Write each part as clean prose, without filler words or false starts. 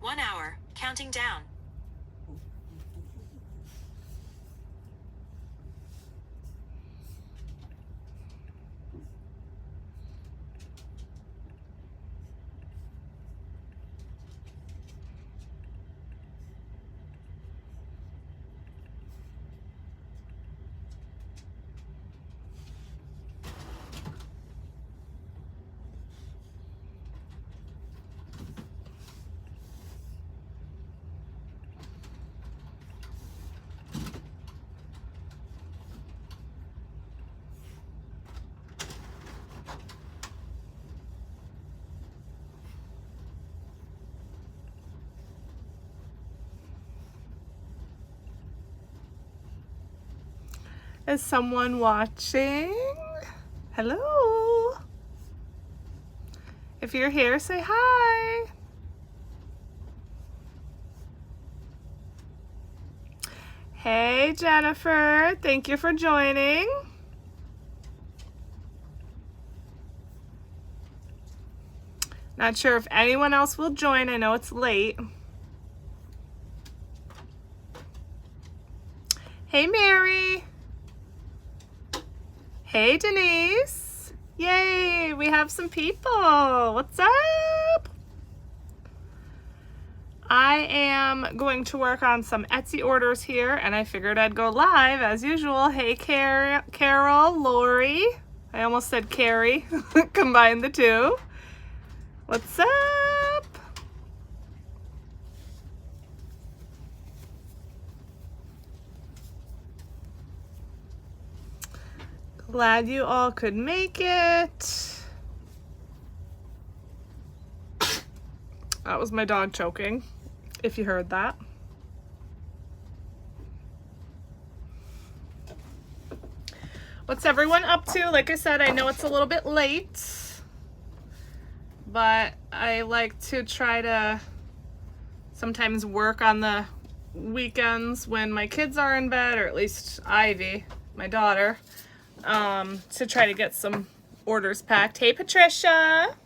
1 hour, counting down. Is someone watching? Hello. If you're here, say hi. Hey, Jennifer. Thank you for joining. Not sure if anyone else will join. I know it's late. Hey, Mary. Hey, Denise. Yay, we have some people. What's up? I am going to work on some Etsy orders here, and I figured I'd go live as usual. Hey, Carol, Lori. I almost said Carrie. Combine the two. What's up? Glad you all could make it. That was my dog choking, if you heard that. What's everyone up to? Like I said, I know it's a little bit late, but I like to try to sometimes work on the weekends when my kids are in bed, or at least Ivy, my daughter, to try to get some orders packed. Hey, Patricia.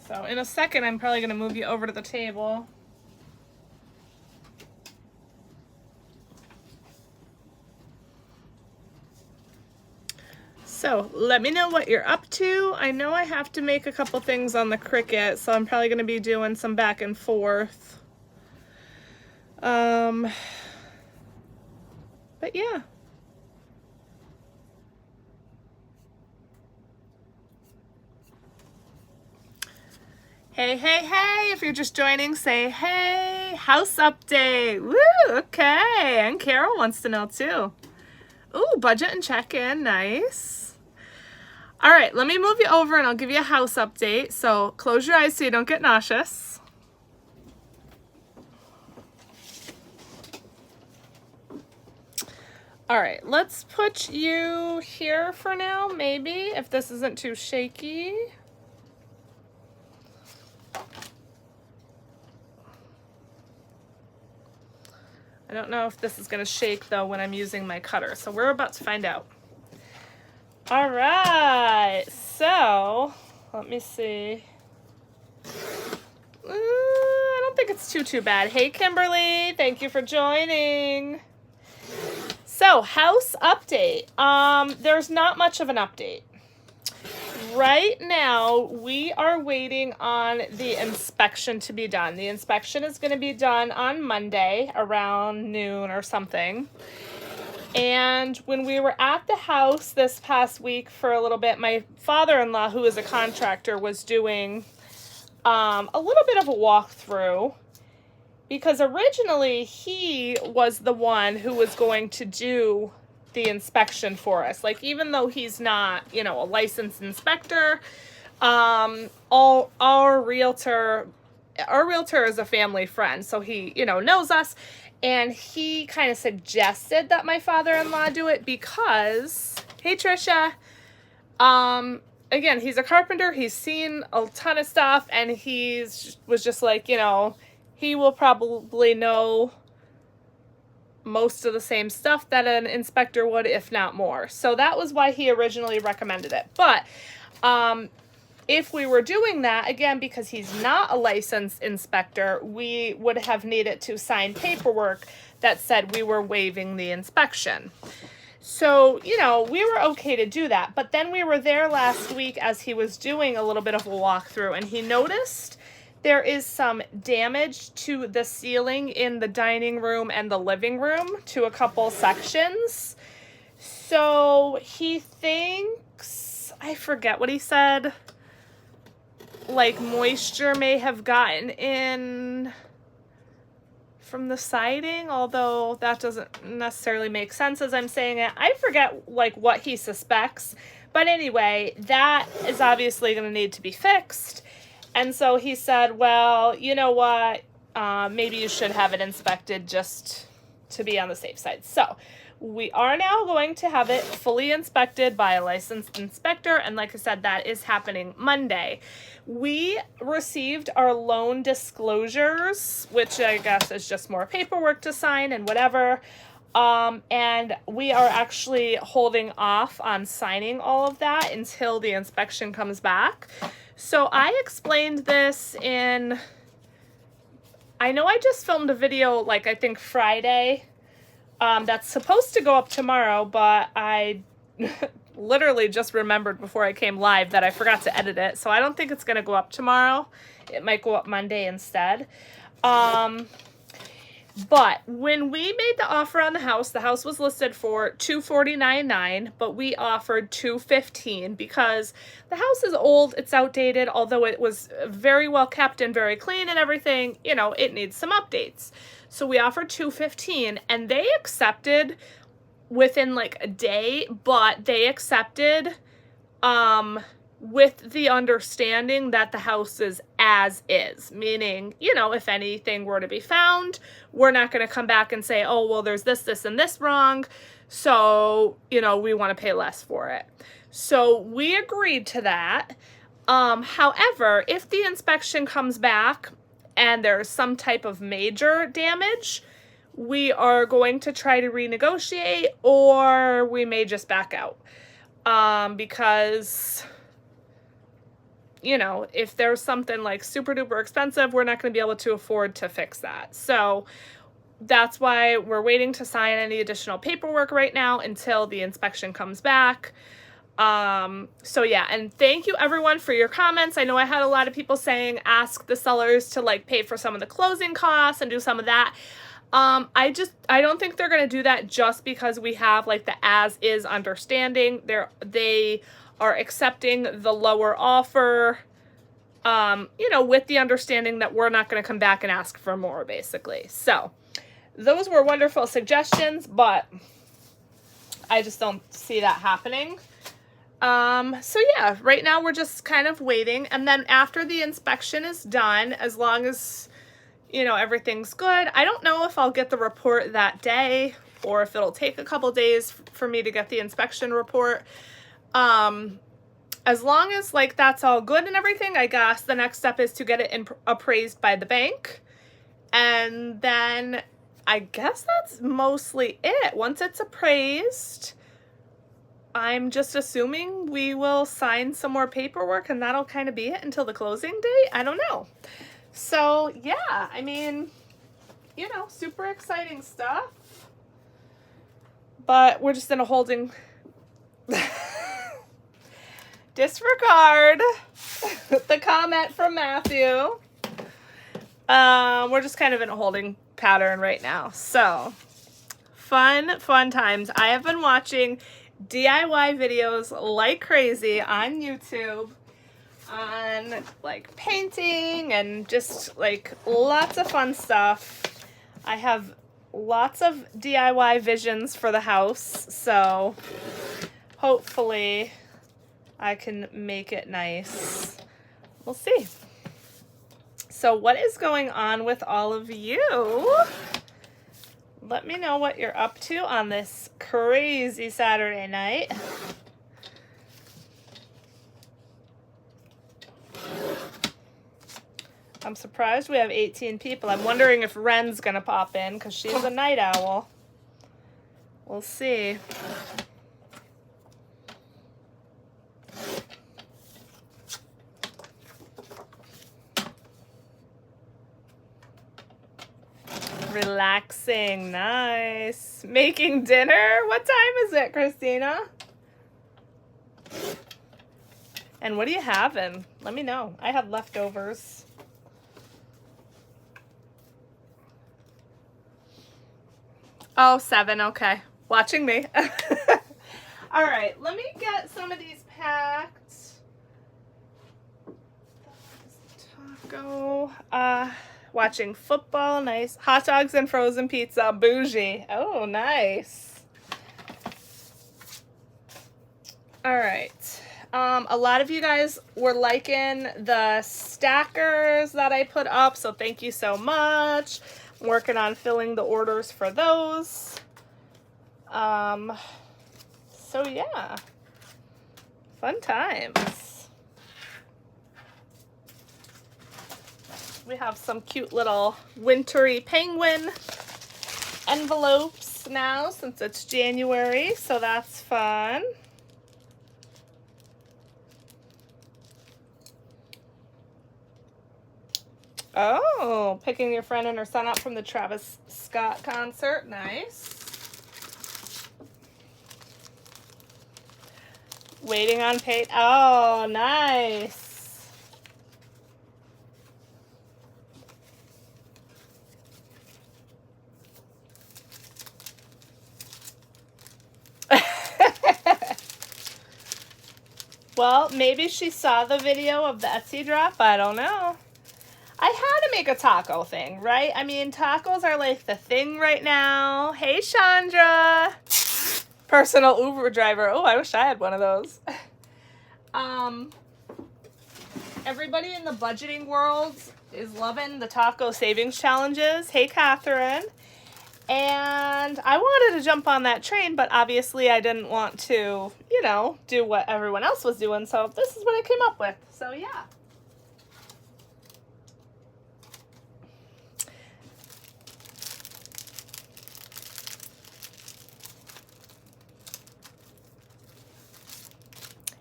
So in a second, I'm probably going to move you over to the table. So let me know what you're up to. I know I have to make a couple things on the Cricut, so I'm probably going to be doing some back and forth. But yeah. Hey, hey, hey, if you're just joining, say hey. House update. Woo, okay. And Carol wants to know too. Ooh, budget and check-in, nice. All right, let me move you over and I'll give you a house update. So close your eyes so you don't get nauseous. All right, let's put you here for now, maybe, if this isn't too shaky. I don't know if this is gonna shake though when I'm using my cutter, so we're about to find out. All right, so let me see. I don't think it's too bad. Hey, Kimberly, thank you for joining. So, house update. There's not much of an update. Right now, we are waiting on the inspection to be done. The inspection is going to be done on Monday around noon or something. And when we were at the house this past week for a little bit, my father-in-law, who is a contractor, was doing a little bit of a walkthrough, because originally he was the one who was going to do the inspection for us. Like, even though he's not, you know, a licensed inspector, our realtor is a family friend, so he, you know, knows us, and he kind of suggested that my father-in-law do it because, hey, Trisha, again, he's a carpenter, he's seen a ton of stuff, and was just like, you know, he will probably know most of the same stuff that an inspector would, if not more. So that was why he originally recommended it. But if we were doing that, again, because he's not a licensed inspector, we would have needed to sign paperwork that said we were waiving the inspection. So, you know, we were okay to do that. But then we were there last week as he was doing a little bit of a walkthrough, and he noticed there is some damage to the ceiling in the dining room and the living room to a couple sections. So he thinks, I forget what he said, like moisture may have gotten in from the siding, although that doesn't necessarily make sense as I'm saying it. I forget like what he suspects, but anyway, that is obviously going to need to be fixed. And so he said, well, you know what, maybe you should have it inspected just to be on the safe side. So we are now going to have it fully inspected by a licensed inspector, and like I said, that is happening Monday. We received our loan disclosures, which I guess is just more paperwork to sign and whatever, and we are actually holding off on signing all of that until the inspection comes back. So I explained this in, I know I just filmed a video, like I think Friday, that's supposed to go up tomorrow, but I literally just remembered before I came live that I forgot to edit it, so I don't think it's going to go up tomorrow. It might go up Monday instead. But when we made the offer on the house was listed for $249,900, but we offered $215,000 because the house is old, it's outdated, although it was very well kept and very clean and everything, you know, it needs some updates. So we offered $215,000, and they accepted within like a day, but they accepted with the understanding that the house is as is, meaning, you know, if anything were to be found, we're not going to come back and say, oh, well, there's this, this, and this wrong, so, you know, we want to pay less for it. So we agreed to that. However, if the inspection comes back and there's some type of major damage, we are going to try to renegotiate, or we may just back out. Because, you know, if there's something like super duper expensive, we're not going to be able to afford to fix that. So that's why we're waiting to sign any additional paperwork right now until the inspection comes back. So yeah, and thank you everyone for your comments. I know I had a lot of people saying ask the sellers to like pay for some of the closing costs and do some of that. I don't think they're going to do that just because we have like the as is understanding. They are accepting the lower offer, you know, with the understanding that we're not going to come back and ask for more, basically. So those were wonderful suggestions, but I just don't see that happening. So yeah, right now we're just kind of waiting, and then after the inspection is done, as long as, you know, everything's good, I don't know if I'll get the report that day or if it'll take a couple days for me to get the inspection report. As long as like that's all good and everything, I guess the next step is to get it appraised by the bank, and then I guess that's mostly it. Once it's appraised, I'm just assuming we will sign some more paperwork, and that'll kind of be it until the closing date. I don't know. So yeah, I mean, you know, super exciting stuff, but we're just in a holding disregard the comment from Matthew. We're just kind of in a holding pattern right now. So fun times. I have been watching DIY videos like crazy on YouTube on like painting and just like lots of fun stuff. I have lots of DIY visions for the house, so hopefully I can make it nice. We'll see. So what is going on with all of you? Let me know what you're up to on this crazy Saturday night. I'm surprised we have 18 people. I'm wondering if Ren's gonna pop in because she's a night owl. We'll see. Relaxing. Nice. Making dinner? What time is it, Christina? And what are you having? Let me know. I have leftovers. Oh, 7. Okay. Watching me. All right. Let me get some of these packed. Taco. Watching football. Nice. Hot dogs and frozen pizza. Bougie. Oh, nice. All right. A lot of you guys were liking the stackers that I put up, so thank you so much. I'm working on filling the orders for those. So yeah, fun times. We have some cute little wintry penguin envelopes now since it's January, so that's fun. Oh, picking your friend and her son up from the Travis Scott concert. Nice. Waiting on Pate. Oh, nice. Well, maybe she saw the video of the Etsy drop. I don't know. I had to make a taco thing, right? I mean, tacos are like the thing right now. Hey, Chandra. Personal Uber driver. Oh, I wish I had one of those. Everybody in the budgeting world is loving the taco savings challenges. Hey, Catherine. And I wanted to jump on that train, but obviously I didn't want to, you know, do what everyone else was doing. So this is what I came up with. So yeah.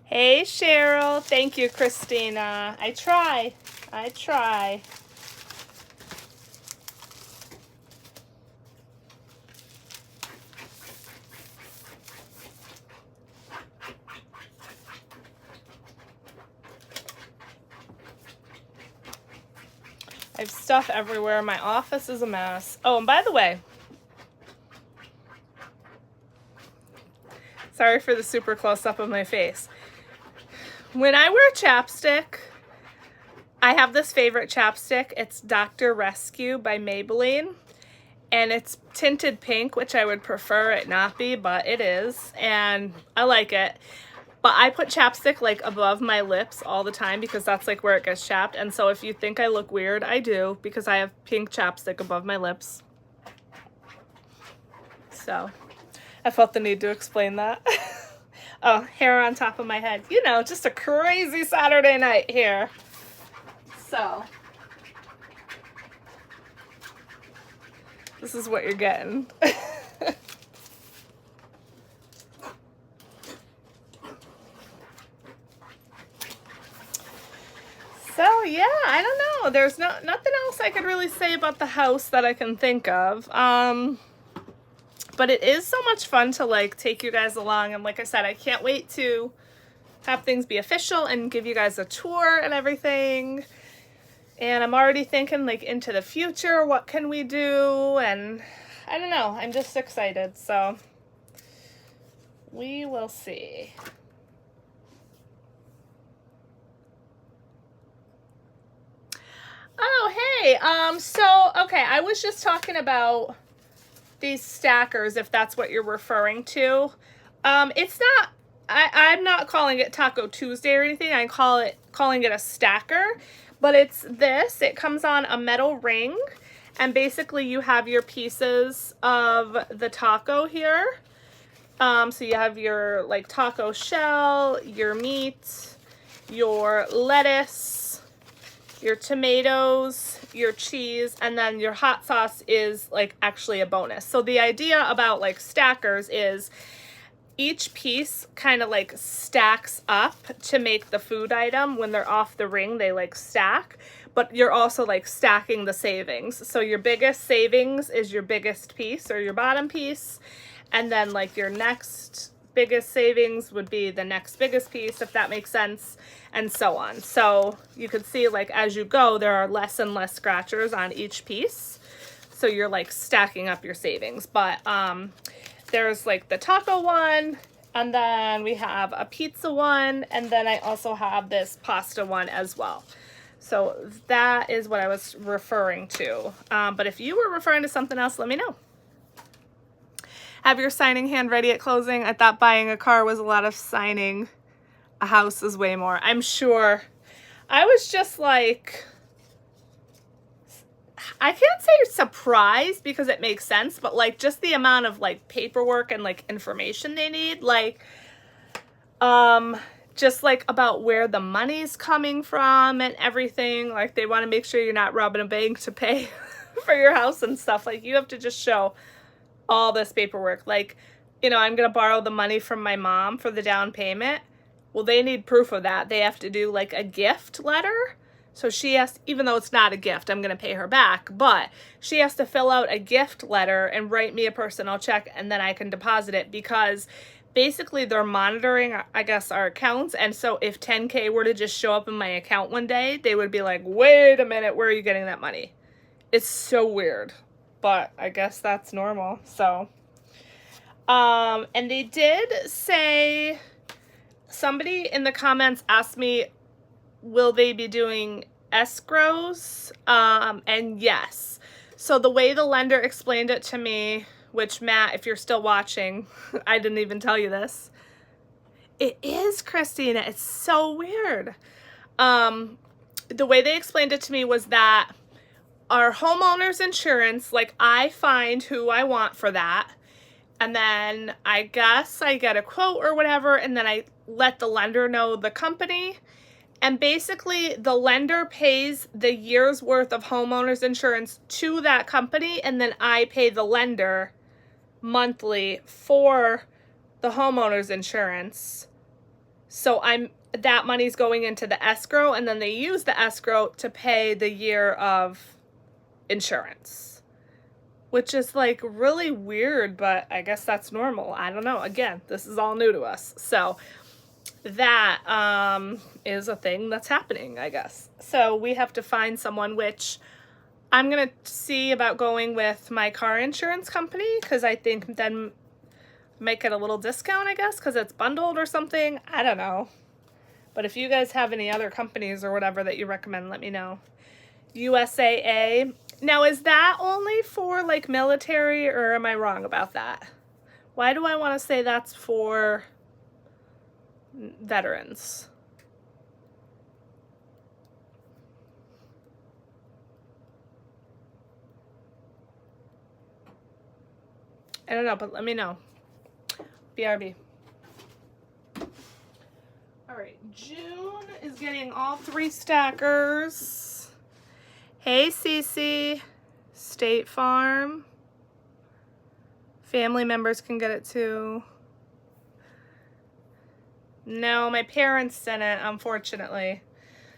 Hey, Cheryl. Thank you, Christina. I try. I have stuff everywhere. My office is a mess. Oh, and by the way, sorry for the super close-up of my face. When I wear chapstick, I have this favorite chapstick. It's Dr. Rescue by Maybelline. And it's tinted pink, which I would prefer it not be, but it is. And I like it. But I put chapstick like above my lips all the time because that's like where it gets chapped. And so if you think I look weird, I do because I have pink chapstick above my lips. So I felt the need to explain that. Oh, hair on top of my head. You know, just a crazy Saturday night here. So this is what you're getting. So yeah, I don't know. There's nothing else I could really say about the house that I can think of. But it is so much fun to like take you guys along, and like I said, I can't wait to have things be official and give you guys a tour and everything. And I'm already thinking like into the future, what can we do? And I don't know, I'm just excited. So we will see. Oh, hey, okay, I was just talking about these stackers, if that's what you're referring to. It's not, I'm not calling it Taco Tuesday or anything. I'm calling it a stacker, but it's this. It comes on a metal ring, and basically you have your pieces of the taco here. So you have your like taco shell, your meat, your lettuce, your tomatoes, your cheese, and then your hot sauce is like actually a bonus. So the idea about like stackers is each piece kind of like stacks up to make the food item. When they're off the ring, they like stack, but you're also like stacking the savings. So your biggest savings is your biggest piece or your bottom piece. And then like your next biggest savings would be the next biggest piece, if that makes sense, and so on. So you can see like as you go, there are less and less scratchers on each piece. So you're like stacking up your savings. But there's like the taco one, and then we have a pizza one, and then I also have this pasta one as well. So that is what I was referring to. But if you were referring to something else, let me know. Have your signing hand ready at closing. I thought buying a car was a lot of signing. A house is way more. I'm sure. I was just like, I can't say surprised because it makes sense, but like just the amount of like paperwork and like information they need, like just like about where the money's coming from and everything. Like they want to make sure you're not robbing a bank to pay for your house and stuff. Like you have to just show all this paperwork. Like, you know, I'm going to borrow the money from my mom for the down payment. Well, they need proof of that. They have to do like a gift letter. So she has, even though it's not a gift, I'm going to pay her back, but she has to fill out a gift letter and write me a personal check, and then I can deposit it, because basically they're monitoring, I guess, our accounts. And so if 10K were to just show up in my account one day, they would be like, wait a minute, where are you getting that money? It's so weird, but I guess that's normal. So, and they did say, somebody in the comments asked me, will they be doing escrows? And yes. So the way the lender explained it to me, which Matt, if you're still watching, I didn't even tell you this. It is, Christina. It's so weird. The way they explained it to me was that our homeowner's insurance, like I find who I want for that, and then I guess I get a quote or whatever, and then I let the lender know the company. And basically, the lender pays the year's worth of homeowner's insurance to that company, and then I pay the lender monthly for the homeowner's insurance. So that money's going into the escrow, and then they use the escrow to pay the year of insurance, which is like really weird, but I guess that's normal. I don't know. Again, this is all new to us. So that is a thing that's happening, I guess. So we have to find someone, which I'm going to see about going with my car insurance company, because I think then make it a little discount, I guess, because it's bundled or something. I don't know. But if you guys have any other companies or whatever that you recommend, let me know. USAA. Now, is that only for like military, or am I wrong about that? Why do I want to say that's for veterans? I don't know, but let me know. BRB. All right, June is getting all 3 stackers. Hey, Cece. State Farm. Family members can get it too. No, my parents didn't, unfortunately.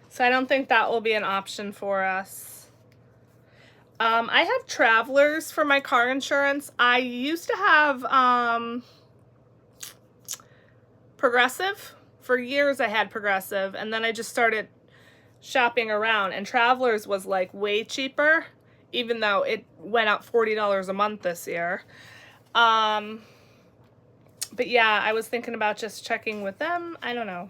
So I don't think that will be an option for us. I have Travelers for my car insurance. I used to have Progressive. For years I had Progressive, and then I just started shopping around, and Travelers was like way cheaper, even though it went up $40 a month this year. But yeah, I was thinking about just checking with them. I don't know.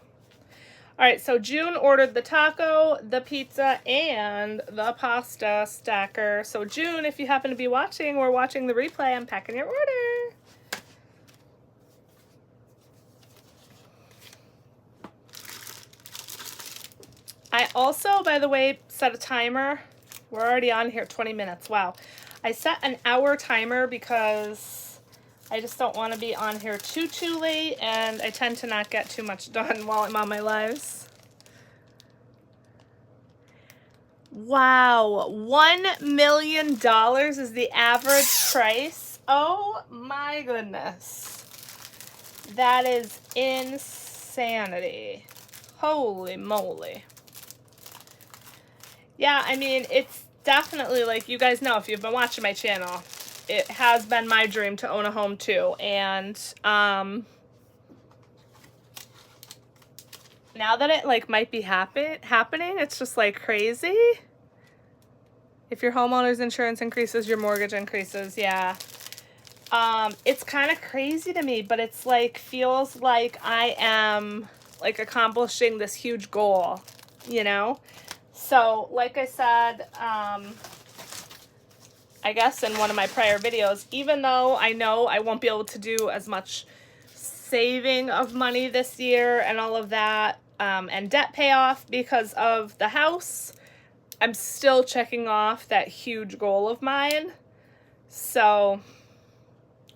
All right, so June ordered the taco, the pizza, and the pasta stacker. So June, if you happen to be watching or watching the replay, I'm packing your order. I also, by the way, set a timer. We're already on here 20 minutes. Wow. I set an hour timer because I just don't want to be on here too late, and I tend to not get too much done while I'm on my lives. Wow, $1 million is the average price. Oh my goodness. That is insanity. Holy moly. Yeah, I mean, it's definitely, like, you guys know, if you've been watching my channel, it has been my dream to own a home too. And now that it, like, might be happening, it's just, like, crazy. If your homeowner's insurance increases, your mortgage increases, yeah. It's kind of crazy to me, but it's, like, feels like I am, like, accomplishing this huge goal, you know? So, like I said, I guess in one of my prior videos, even though I know I won't be able to do as much saving of money this year and all of that, and debt payoff because of the house, I'm still checking off that huge goal of mine. So,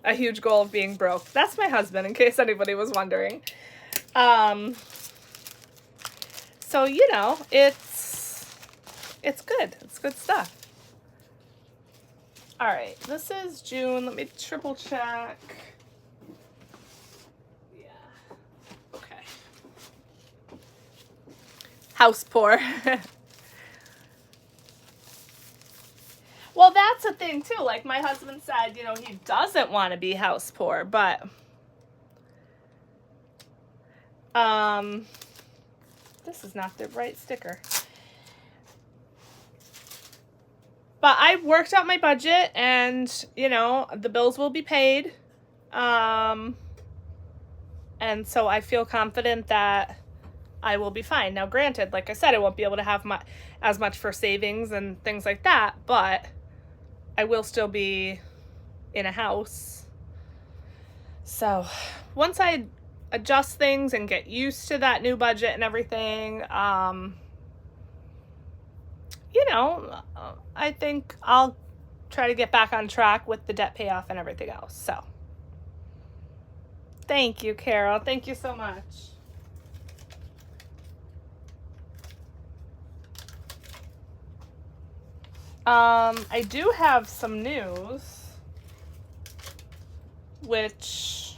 a huge goal of being broke. That's my husband, in case anybody was wondering. So, you know, it's good. It's good stuff. All right, this is June. Let me triple check. Yeah. Okay. House poor. Well, that's a thing too. Like my husband said, you know, he doesn't want to be house poor, but this is not the right sticker. But I worked out my budget and, you know, the bills will be paid. And so I feel confident that I will be fine. Now, granted, like I said, I won't be able to have as much for savings and things like that, but I will still be in a house. So once I adjust things and get used to that new budget and everything, you know, I think I'll try to get back on track with the debt payoff and everything else. So thank you, Carol. Thank you so much. I do have some news, which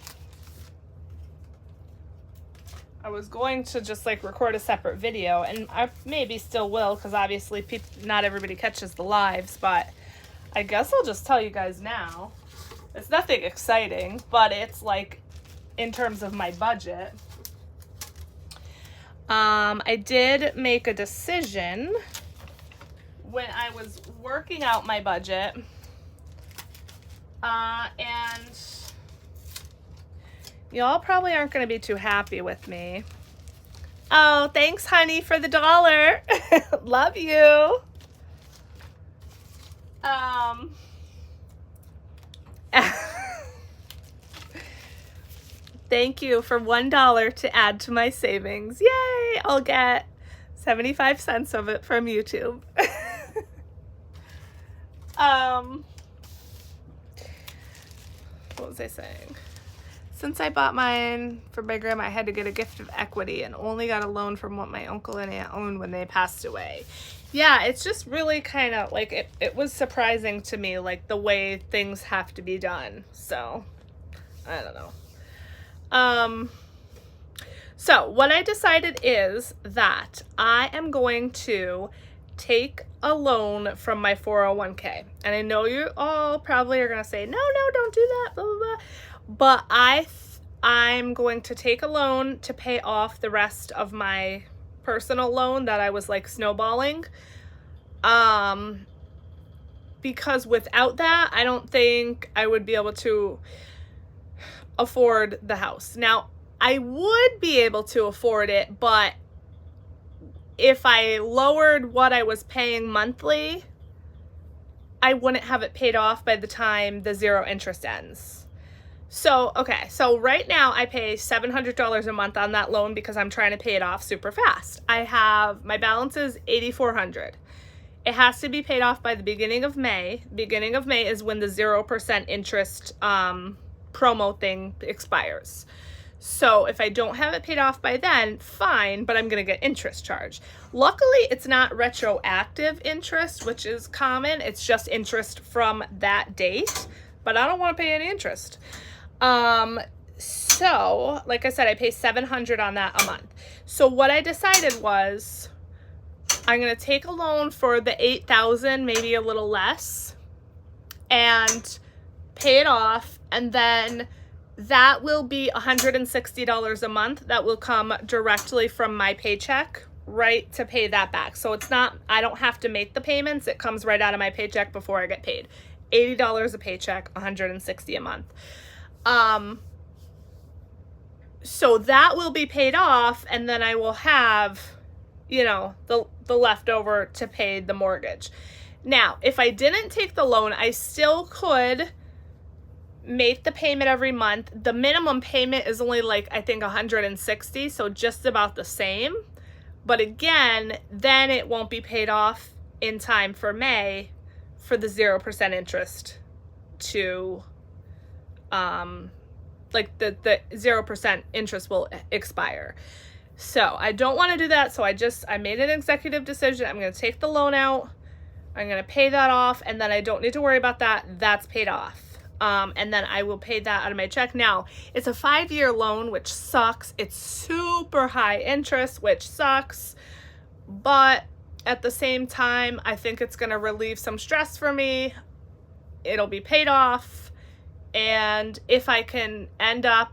I was going to just like record a separate video, and I maybe still will, because obviously not everybody catches the lives, but I guess I'll just tell you guys now. It's nothing exciting, but it's like in terms of my budget. I did make a decision when I was working out my budget, and y'all probably aren't going to be too happy with me. Oh, thanks, honey, for the $1. Love you. Thank you for $1 to add to my savings. Yay! I'll get 75 cents of it from YouTube. What was I saying? Since I bought mine for my grandma, I had to get a gift of equity and only got a loan from what my uncle and aunt owned when they passed away. Yeah, it's just really kind of like, it was surprising to me, like the way things have to be done. So, I don't know. So what I decided is that I am going to take a loan from my 401k. And I know you all probably are going to say, no, don't do that, blah, blah, blah. But I'm going to take a loan to pay off the rest of my personal loan that I was like snowballing. Because without that, I don't think I would be able to afford the house. Now, I would be able to afford it, but if I lowered what I was paying monthly, I wouldn't have it paid off by the time the zero interest ends. So, okay, so right now I pay $700 a month on that loan because I'm trying to pay it off super fast. My balance is $8,400. It has to be paid off by the beginning of May. Beginning of May is when the 0% interest promo thing expires. So if I don't have it paid off by then, fine, but I'm going to get interest charged. Luckily, it's not retroactive interest, which is common. It's just interest from that date, but I don't want to pay any interest. So, like I said, I pay $700 on that a month. So what I decided was I'm going to take a loan for the $8,000, maybe a little less, and pay it off, and then that will be $160 a month that will come directly from my paycheck, right, to pay that back. So it's not, I don't have to make the payments. It comes right out of my paycheck before I get paid. $80 a paycheck, $160 a month. So that will be paid off, and then I will have, you know, the leftover to pay the mortgage. Now, if I didn't take the loan, I still could make the payment every month. The minimum payment is only like, I think, $160, so just about the same. But again, then it won't be paid off in time for May for the 0% interest to, like the 0% interest will expire. So I don't want to do that. So I made an executive decision. I'm going to take the loan out. I'm going to pay that off, and then I don't need to worry about that. That's paid off. And then I will pay that out of my check. Now, it's a 5-year loan, which sucks. It's super high interest, which sucks. But at the same time, I think it's going to relieve some stress for me. It'll be paid off. And if I can end up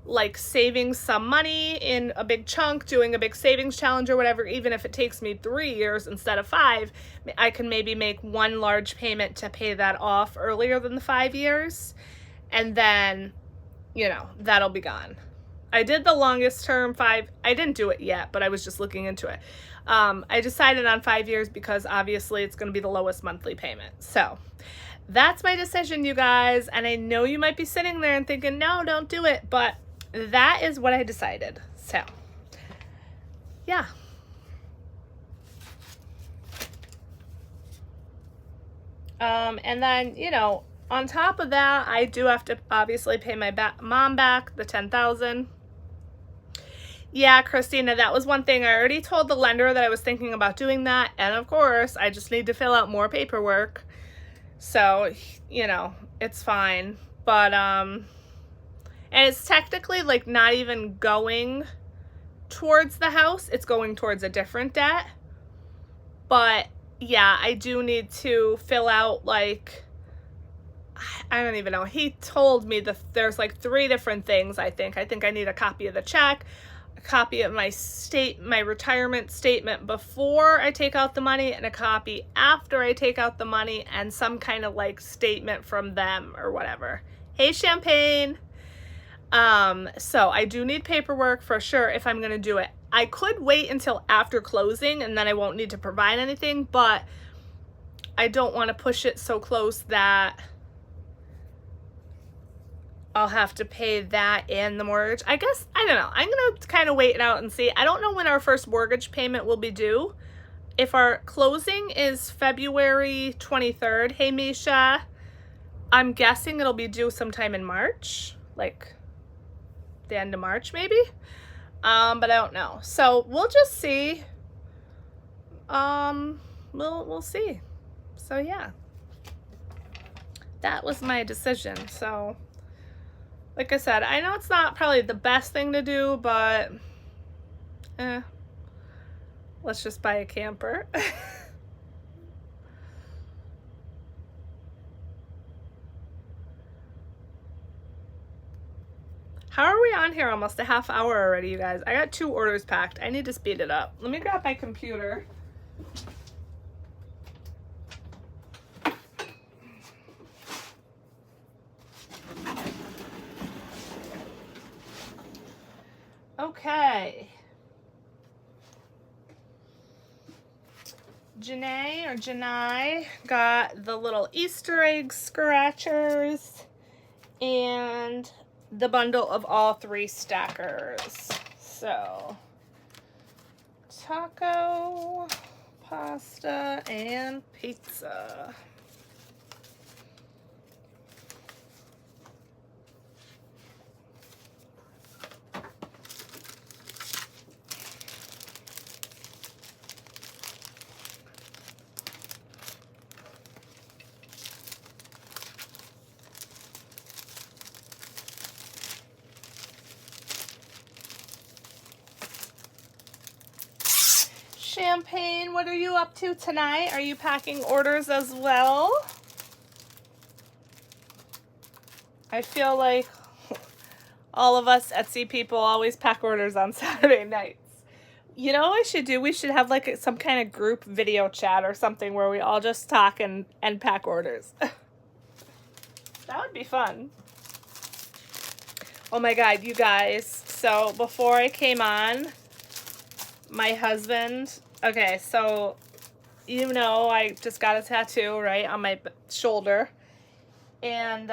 like saving some money in a big chunk, doing a big savings challenge or whatever, even if it takes me 3 years instead of 5, I can maybe make one large payment to pay that off earlier than the 5 years. And then, you know, that'll be gone. I did the longest term 5. I didn't do it yet, but I was just looking into it. I decided on 5 years because obviously it's going to be the lowest monthly payment. So that's my decision, you guys. And I know you might be sitting there and thinking, no, don't do it. But that is what I decided. So, yeah. And then, you know, on top of that, I do have to obviously pay my mom back the $10,000. Yeah, Christina, that was one thing. I already told the lender that I was thinking about doing that. And of course, I just need to fill out more paperwork. So, you know, it's fine. But, and it's technically like not even going towards the house. It's going towards a different debt. But yeah, I do need to fill out like, I don't even know. He told me that there's like 3 different things, I think. I think I need a copy of the check, a copy of my retirement statement before I take out the money, and a copy after I take out the money, and some kind of like statement from them or whatever. Hey, Champagne. So I do need paperwork for sure if I'm going to do it. I could wait until after closing and then I won't need to provide anything, but I don't want to push it so close that I'll have to pay that and the mortgage. I guess, I don't know. I'm going to kind of wait it out and see. I don't know when our first mortgage payment will be due. If our closing is February 23rd, hey Misha, I'm guessing it'll be due sometime in March, like the end of March maybe. But I don't know. So we'll just see. We'll see. So yeah, that was my decision. So like I said, I know it's not probably the best thing to do, but let's just buy a camper. How are we on here almost a half hour already, you guys? I got 2 orders packed. I need to speed it up. Let me grab my computer. Okay. Janae got the little Easter egg scratchers and the bundle of all 3 stackers. So, taco, pasta, and pizza. Champagne, what are you up to tonight? Are you packing orders as well? I feel like all of us Etsy people always pack orders on Saturday nights. You know what we should do? We should have like some kind of group video chat or something where we all just talk and pack orders. That would be fun. Oh my God, you guys. So before I came on, my husband, okay, so you know I just got a tattoo, right, on my shoulder. And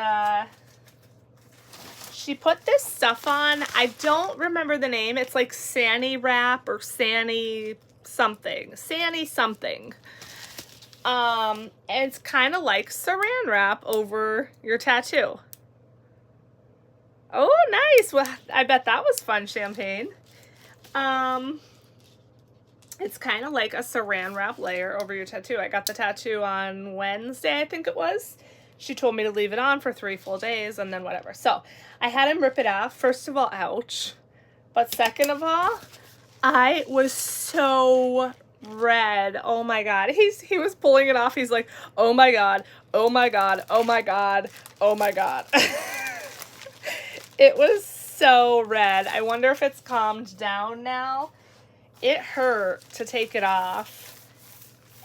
she put this stuff on. I don't remember the name. It's like Sani wrap or Sani something. Sani something. And it's kind of like saran wrap over your tattoo. Oh, nice. Well, I bet that was fun, Champagne. It's kind of like a saran wrap layer over your tattoo. I got the tattoo on Wednesday, I think it was. She told me to leave it on for 3 full days and then whatever. So I had him rip it off. First of all, ouch. But second of all, I was so red. Oh my God. He was pulling it off. He's like, oh my God, oh my God, oh my God, oh my God. It was so red. I wonder if it's calmed down now. It hurt to take it off.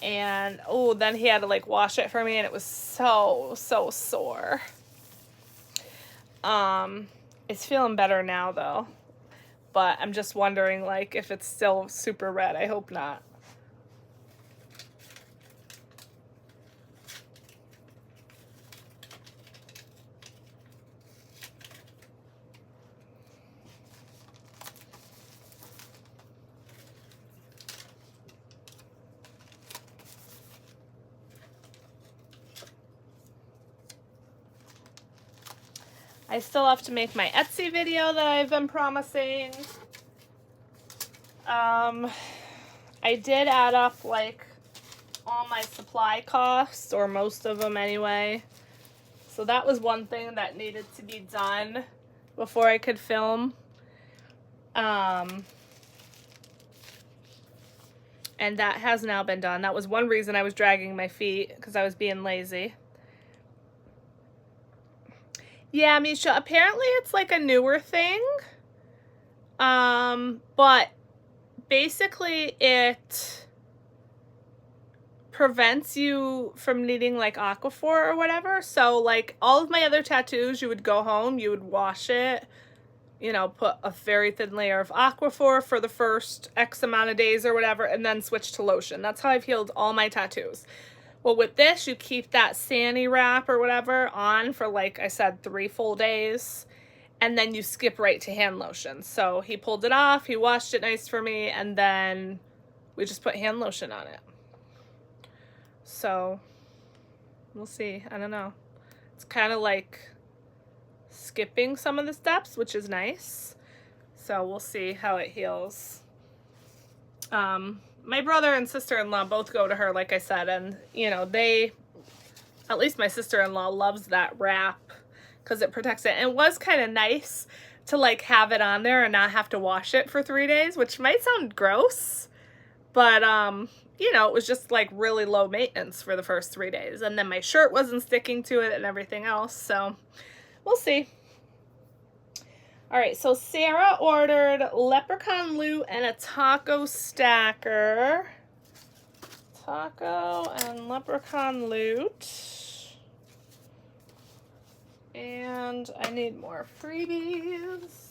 And, oh, then he had to, like, wash it for me, and it was so sore. It's feeling better now, though. But I'm just wondering, like, if it's still super red. I hope not. I still have to make my Etsy video that I've been promising. I did add up like all my supply costs, or most of them anyway. So that was one thing that needed to be done before I could film. And that has now been done. That was one reason I was dragging my feet, because I was being lazy. Yeah, Misha, apparently it's like a newer thing. But basically it prevents you from needing like Aquaphor or whatever. So like all of my other tattoos, you would go home, you would wash it, you know, put a very thin layer of Aquaphor for the first X amount of days or whatever, and then switch to lotion. That's how I've healed all my tattoos. Well, with this, you keep that Sani wrap or whatever on for, like I said, 3 full days, and then you skip right to hand lotion. So he pulled it off, he washed it nice for me, and then we just put hand lotion on it. So we'll see. I don't know. It's kind of like skipping some of the steps, which is nice. So we'll see how it heals. My brother and sister-in-law both go to her, like I said, and, you know, at least my sister-in-law loves that wrap because it protects it. And it was kind of nice to, like, have it on there and not have to wash it for 3 days, which might sound gross, but, you know, it was just, like, really low maintenance for the first 3 days. And then my shirt wasn't sticking to it and everything else, so we'll see. All right, so Sarah ordered leprechaun loot and a taco stacker. Taco and leprechaun loot. And I need more freebies.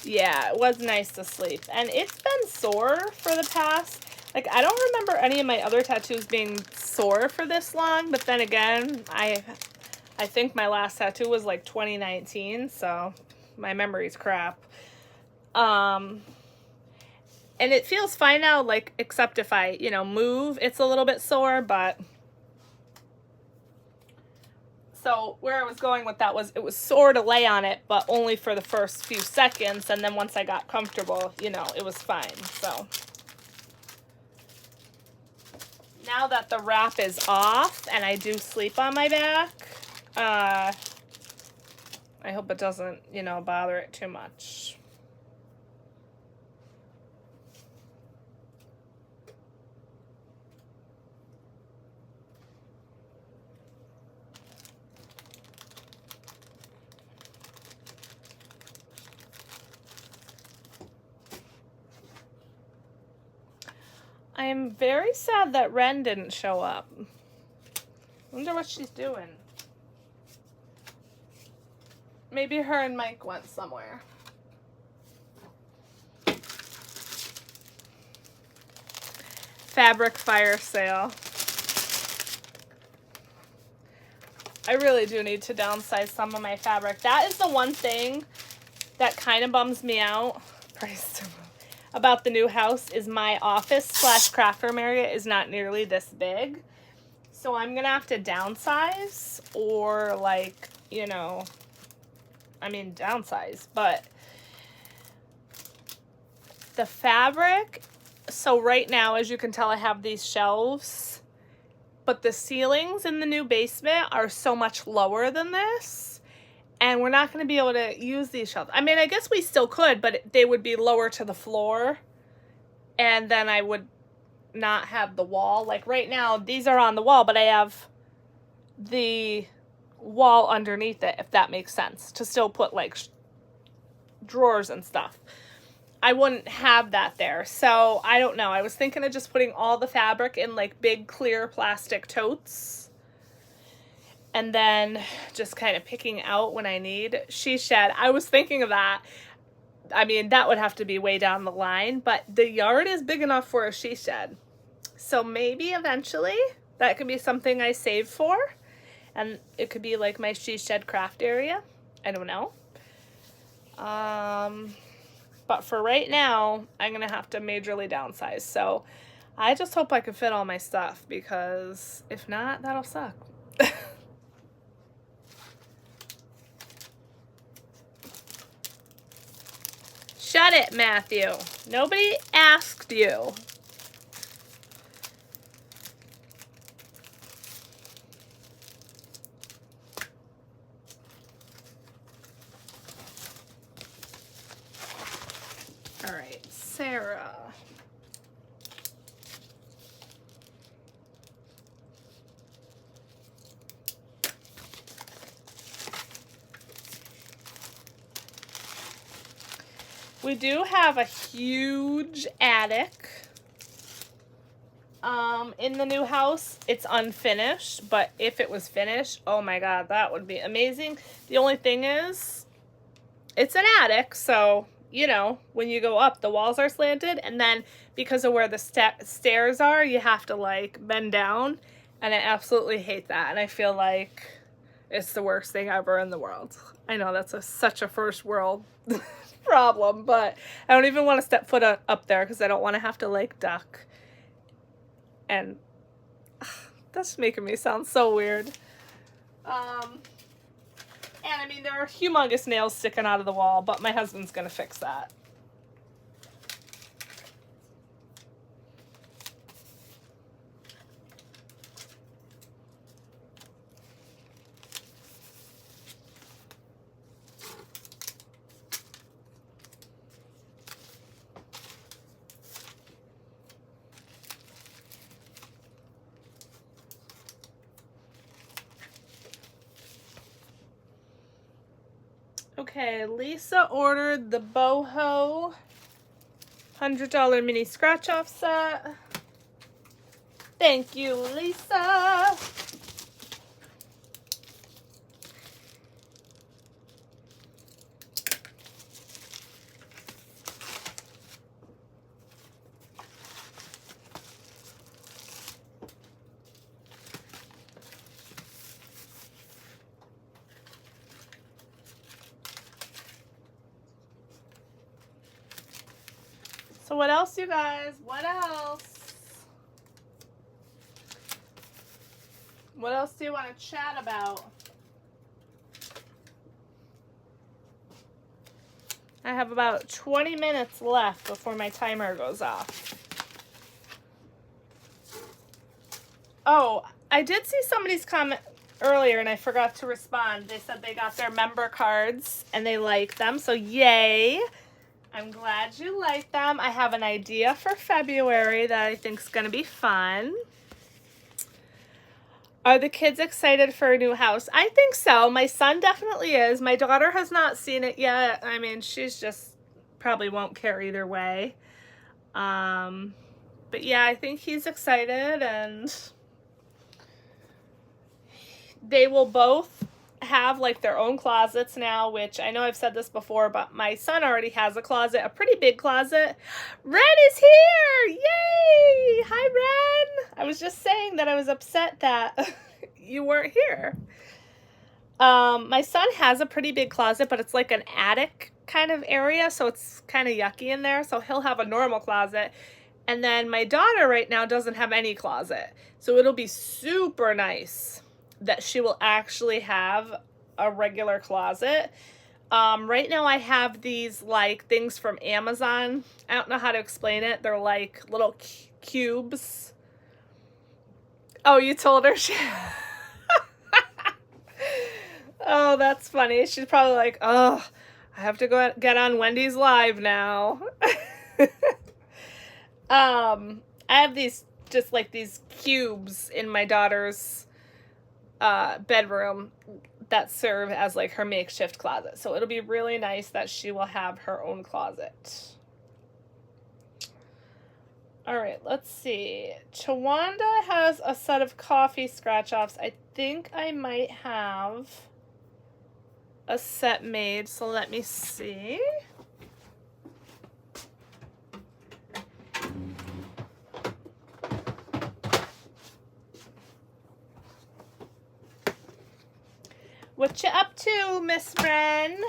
Yeah, it was nice to sleep. And it's been sore for the past, like, I don't remember any of my other tattoos being sore for this long, but then again, I think my last tattoo was like 2019, so my memory's crap. And it feels fine now, like, except if I, you know, move, it's a little bit sore, but... So where I was going with that was it was sore to lay on it, but only for the first few seconds. And then once I got comfortable, you know, it was fine. So now that the wrap is off and I do sleep on my back, I hope it doesn't, you know, bother it too much. I am very sad that Ren didn't show up. Wonder what she's doing. Maybe her and Mike went somewhere. Fabric fire sale. I really do need to downsize some of my fabric. That is the one thing that kind of bums me out. About the new house is my office / craft room area is not nearly this big. So I'm going to have to downsize or like, you know, I mean downsize, but the fabric, so right now, as you can tell, I have these shelves, but the ceilings in the new basement are so much lower than this. And we're not going to be able to use these shelves. I mean, I guess we still could, but they would be lower to the floor. And then I would not have the wall. Like right now, these are on the wall, but I have the wall underneath it, if that makes sense, to still put like drawers and stuff. I wouldn't have that there. So I don't know. I was thinking of just putting all the fabric in like big clear plastic totes. And then just kind of picking out when I need. She shed. I was thinking of that. I mean, that would have to be way down the line. But the yard is big enough for a she shed. So maybe eventually that could be something I save for. And it could be like my she shed craft area. I don't know. But for right now, I'm going to have to majorly downsize. So I just hope I can fit all my stuff. Because if not, that'll suck. Shut it, Matthew. Nobody asked you. All right, Sarah. We do have a huge attic in the new house. It's unfinished, but if it was finished, oh my God, that would be amazing. The only thing is, it's an attic, so, you know, when you go up, the walls are slanted, and then because of where the stairs are, you have to, like, bend down, and I absolutely hate that, and I feel like it's the worst thing ever in the world. I know that's such a first world problem, but I don't even want to step foot up there because I don't want to have to like duck, and that's making me sound so weird. And I mean, there are humongous nails sticking out of the wall, but my husband's gonna fix that. Okay, Lisa ordered the boho $100 mini scratch off set. Thank you, Lisa. So what else, you guys? What else? What else do you want to chat about? I have about 20 minutes left before my timer goes off. Oh, I did see somebody's comment earlier and I forgot to respond. They said they got their member cards and they like them, so yay. I'm glad you like them. I have an idea for February that I think is going to be fun. Are the kids excited for a new house? I think so. My son definitely is. My daughter has not seen it yet. I mean, she's just probably won't care either way. But yeah, I think he's excited, and they will both have like their own closets now, which I know I've said this before, but my son already has a closet, a pretty big closet. Ren is here! Yay! Hi, Ren! I was just saying that I was upset that you weren't here. My son has a pretty big closet, but it's like an attic kind of area, so it's kind of yucky in there, so he'll have a normal closet. And then my daughter right now doesn't have any closet, so it'll be super nice that she will actually have a regular closet. Right now I have these like things from Amazon. I don't know how to explain it. They're like little cubes. Oh, you told her? Oh, that's funny. She's probably like, oh, I have to go get on Wendy's Live now. I have these, just like these cubes in my daughter's bedroom that serve as like her makeshift closet. So it'll be really nice that she will have her own closet. All right, let's see. Chawanda has a set of coffee scratch-offs. I think I might have a set made, so let me see. What you up to, Miss Wren?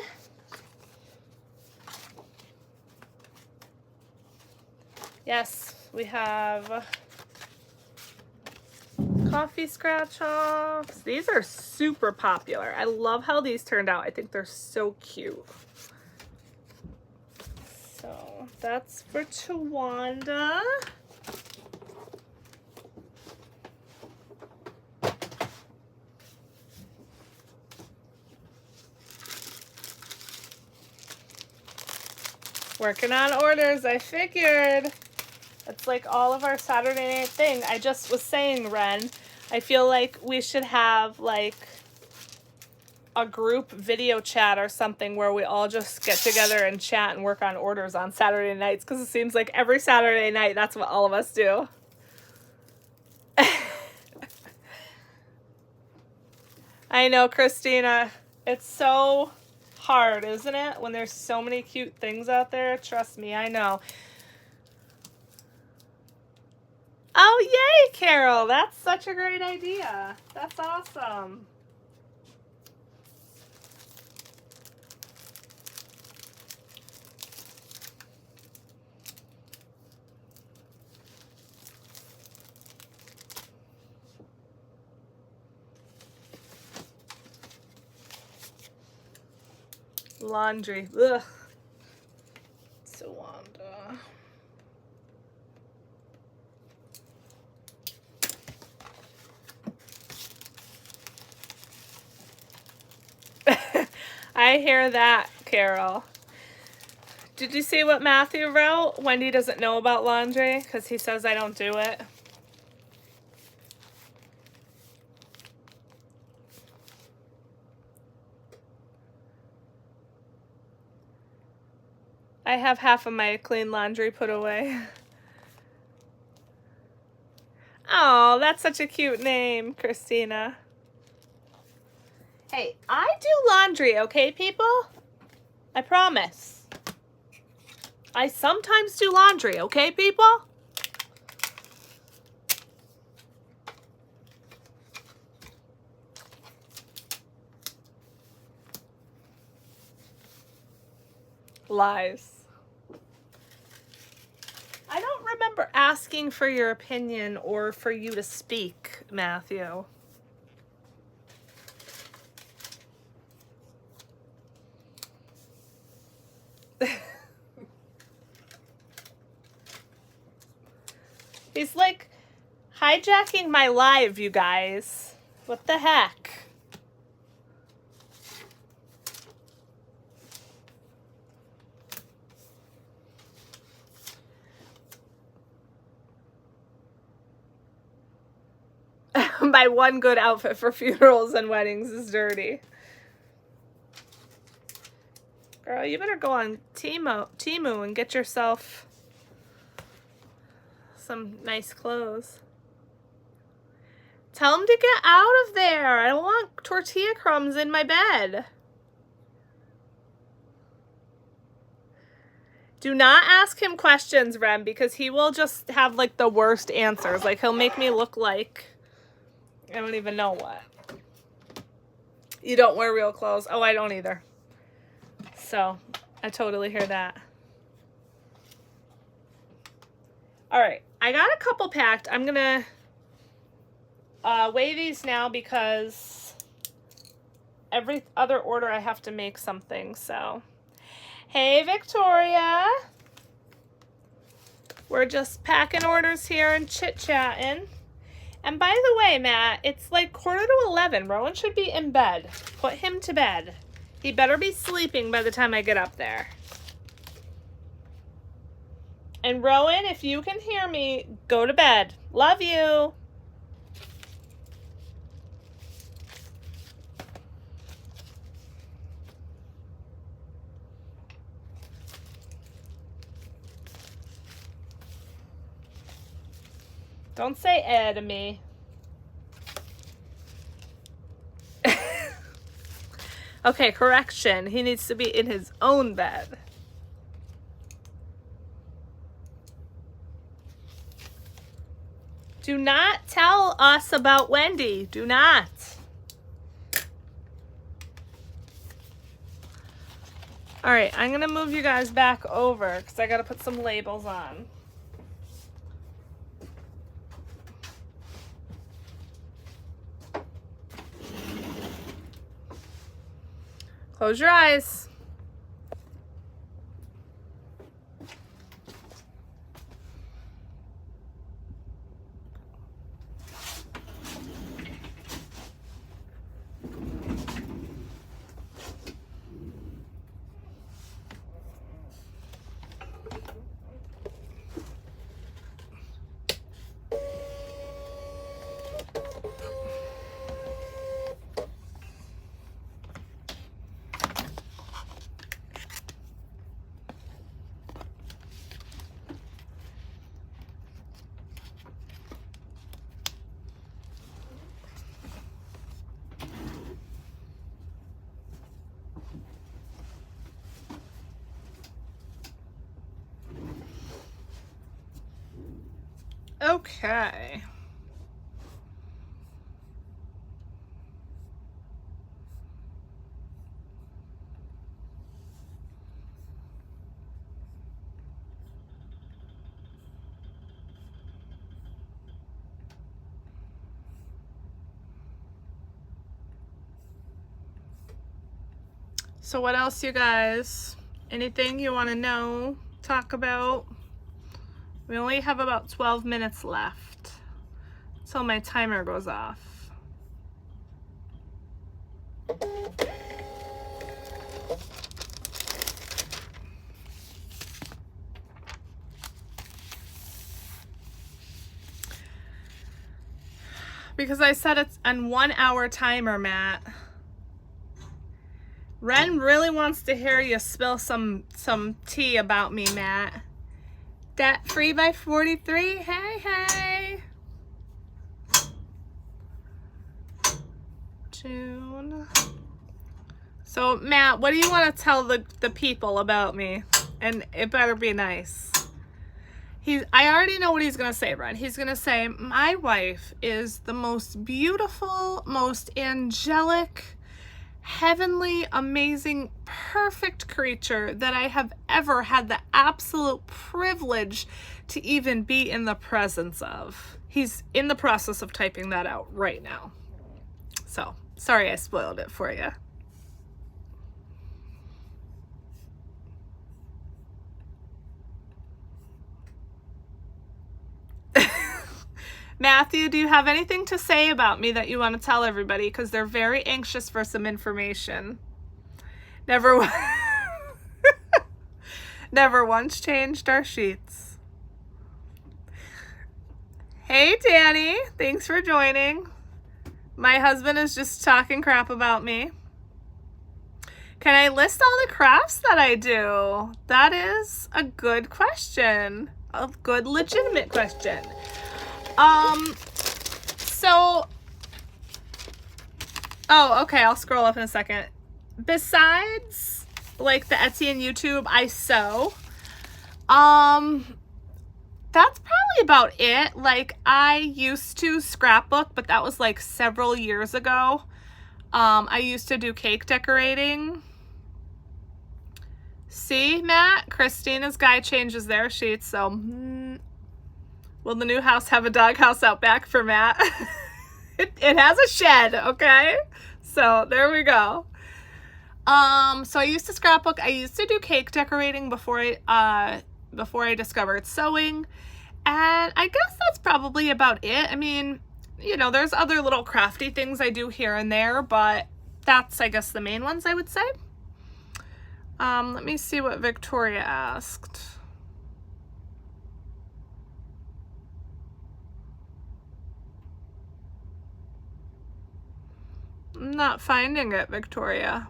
Yes, we have coffee scratch-offs. These are super popular. I love how these turned out. I think they're so cute. So that's for Chawanda. Working on orders, I figured. It's like all of our Saturday night thing. I just was saying, Ren, I feel like we should have like a group video chat or something where we all just get together and chat and work on orders on Saturday nights, because it seems like every Saturday night that's what all of us do. I know, Christina. It's so hard, isn't it? When there's so many cute things out there. Trust me, I know. Oh, yay, Carol. That's such a great idea. That's awesome. Laundry. Ugh. Sawanda. I hear that, Carol. Did you see what Matthew wrote? Wendy doesn't know about laundry because he says I don't do it. I have half of my clean laundry put away. Oh, that's such a cute name, Christina. Hey, I do laundry, okay, people? I promise. I sometimes do laundry, okay, people? Lies. I don't remember asking for your opinion or for you to speak, Matthew. He's like hijacking my live, you guys. What the heck? My one good outfit for funerals and weddings is dirty. Girl, you better go on Temu and get yourself some nice clothes. Tell him to get out of there. I don't want tortilla crumbs in my bed. Do not ask him questions, Rem, because he will just have like the worst answers. Like he'll make me look like I don't even know what. You don't wear real clothes. Oh, I don't either. So I totally hear that. All right, I got a couple packed. I'm gonna weigh these now because every other order I have to make something. So, hey Victoria, we're just packing orders here and chit-chatting. And by the way, Matt, it's like 10:45. Rowan should be in bed. Put him to bed. He better be sleeping by the time I get up there. And Rowan, if you can hear me, go to bed. Love you. Don't say to me. Okay, correction. He needs to be in his own bed. Do not tell us about Wendy. Do not. All right, I'm going to move you guys back over because I got to put some labels on. Close your eyes. Okay. So what else, you guys? Anything you want to know, talk about? We only have about 12 minutes left till my timer goes off. Because I set it on 1 hour timer, Matt. Ren really wants to hear you spill some tea about me, Matt. Debt free by 43. Hey, hey. June. So, Matt, what do you want to tell the people about me? And it better be nice. I already know what he's going to say, Ren. He's going to say, my wife is the most beautiful, most angelic, heavenly, amazing, perfect creature that I have ever had the absolute privilege to even be in the presence of. He's in the process of typing that out right now. So, sorry I spoiled it for you. Matthew, do you have anything to say about me that you want to tell everybody? Because they're very anxious for some information. Never, never once changed our sheets. Hey, Danny. Thanks for joining. My husband is just talking crap about me. Can I list all the crafts that I do? That is a good question. A good, legitimate question. Oh, okay, I'll scroll up in a second. Besides, like, the Etsy and YouTube, I sew. That's probably about it. Like, I used to scrapbook, but that was, like, several years ago. I used to do cake decorating. See, Matt? Christina's guy changes their sheets, so... will the new house have a doghouse out back for Matt? It has a shed, okay? So, there we go. So I used to scrapbook. I used to do cake decorating before I discovered sewing. And I guess that's probably about it. I mean, you know, there's other little crafty things I do here and there, but that's, I guess, the main ones I would say. Let me see what Victoria asked. I'm not finding it, Victoria.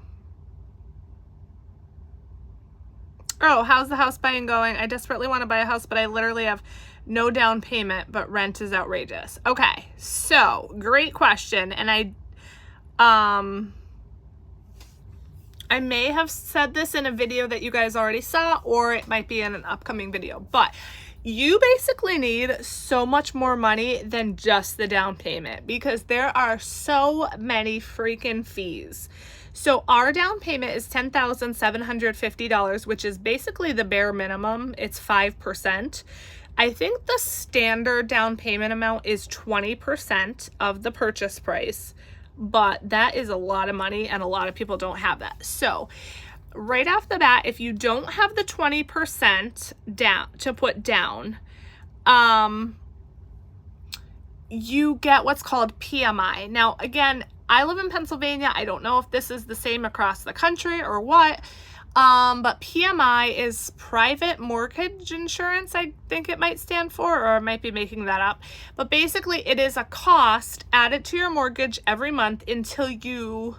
Oh, how's the house buying going? I desperately want to buy a house, but I literally have no down payment, but rent is outrageous. Okay, so great question. And I may have said this in a video that you guys already saw, or it might be in an upcoming video, but you basically need so much more money than just the down payment because there are so many freaking fees. So our down payment is $10,750, which is basically the bare minimum. It's 5%. I think the standard down payment amount is 20% of the purchase price, but that is a lot of money and a lot of people don't have that. So right off the bat, if you don't have the 20% down to put down, you get what's called PMI. Now, again, I live in Pennsylvania. I don't know if this is the same across the country or what, but PMI is private mortgage insurance, I think it might stand for, or I might be making that up. But basically, it is a cost added to your mortgage every month until you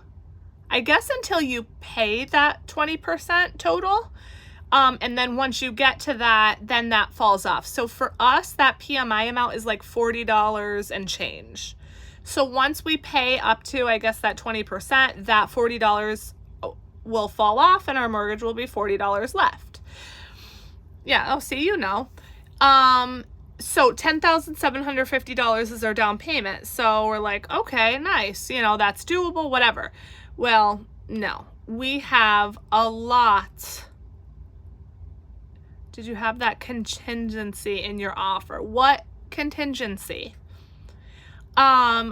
pay that 20% total. And then once you get to that, then that falls off. So for us, that PMI amount is like $40 and change. So once we pay up to, I guess, that 20%, that $40 will fall off and our mortgage will be $40 left. Yeah, oh, see, you know. So $10,750 is our down payment. So we're like, okay, nice. You know, that's doable, whatever. Well, no, we have a lot. Did you have that contingency in your offer? What contingency?